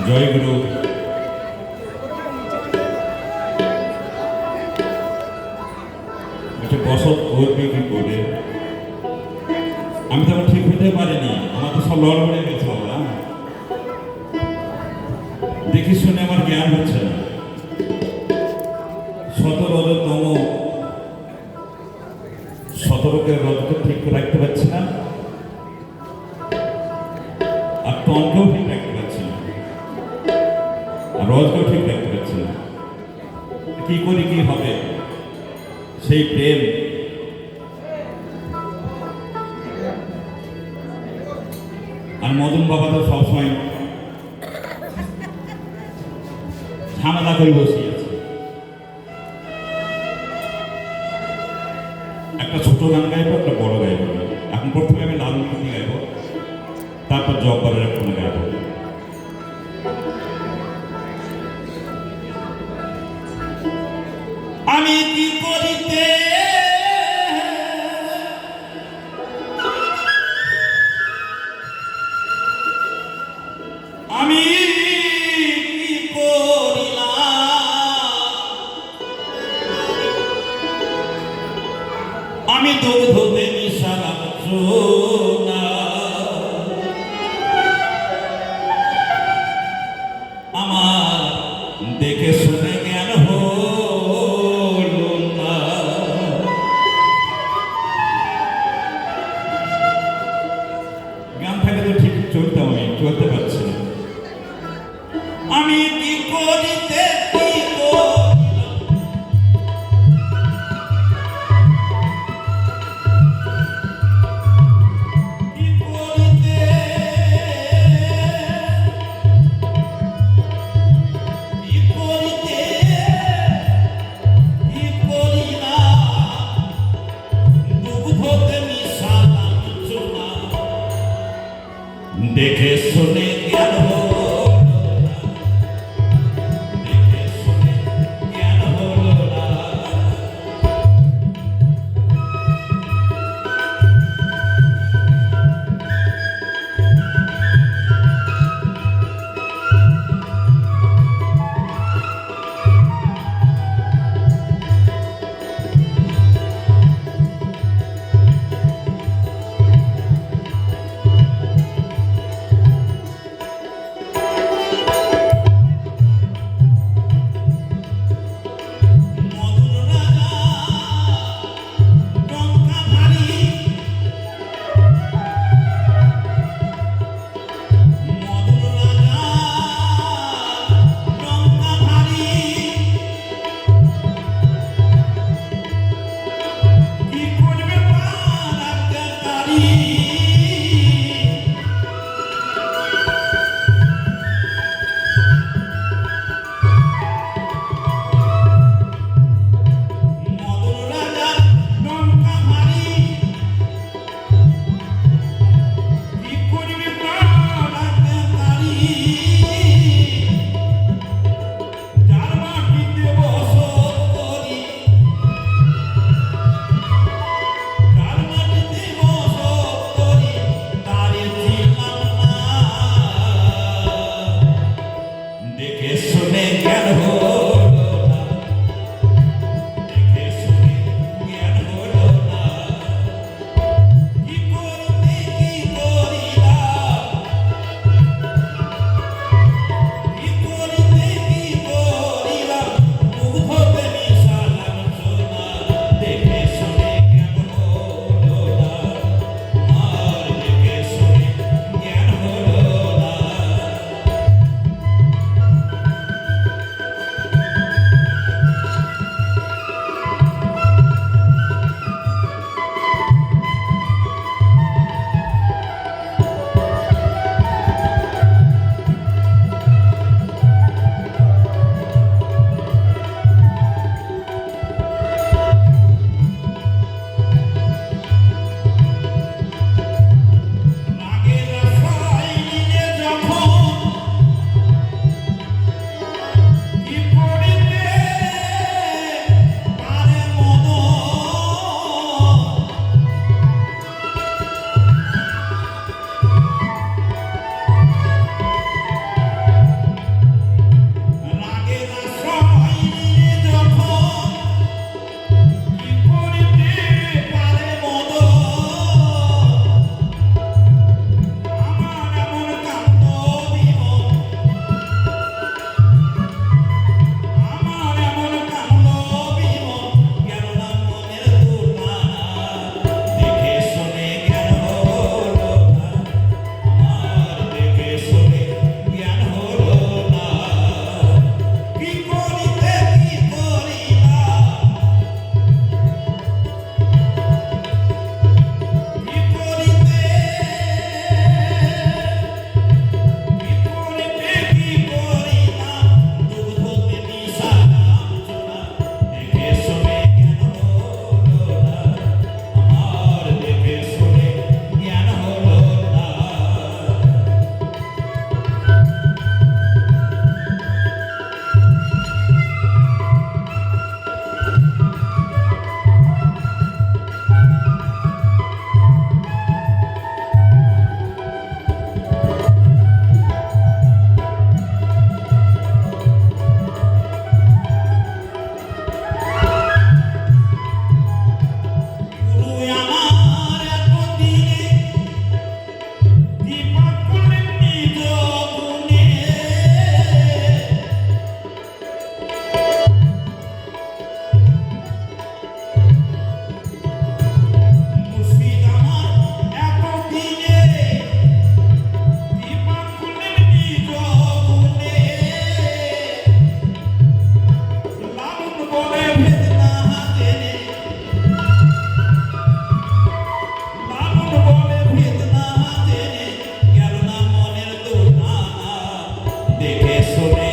জয়গুরু। বসত করবে কি করে, আমি তো ঠিক হতে পারিনি, আমার তো সব লড় হয়ে গেছে বাবা। দেখি শুনে আমার জ্ঞান হচ্ছে না। 17কে রথকে ঠিক রাখতে পারছি না, আর টনকেও ঠিক রাখতে পারছি না, আর রথকেও ঠিক রাখতে পারছি না। কি করি কি হবে? সেই প্রেম আর মদন বাবা তো সবসময় ঝামেলা করে বসিয়েছে। একটা ছোট গান গাইবো, একটা বড় গাইবো। এখন প্রথমে আমি লালন প্রতি গাইবো, তারপর জব্বারের কোনো গাইবো। আমি কি করিতে আমি কি করিলাম, আমি দুধে মিশালাম সোনা, আমার দেখে শুনে জ্ঞান হলো না। গান থাকে তো ঠিক চলতাম, আমি চলতে পারছি না। আমি কি করিতে কি দেখে শুনে জ্ঞান হলো না, দেখে দেখে শুনে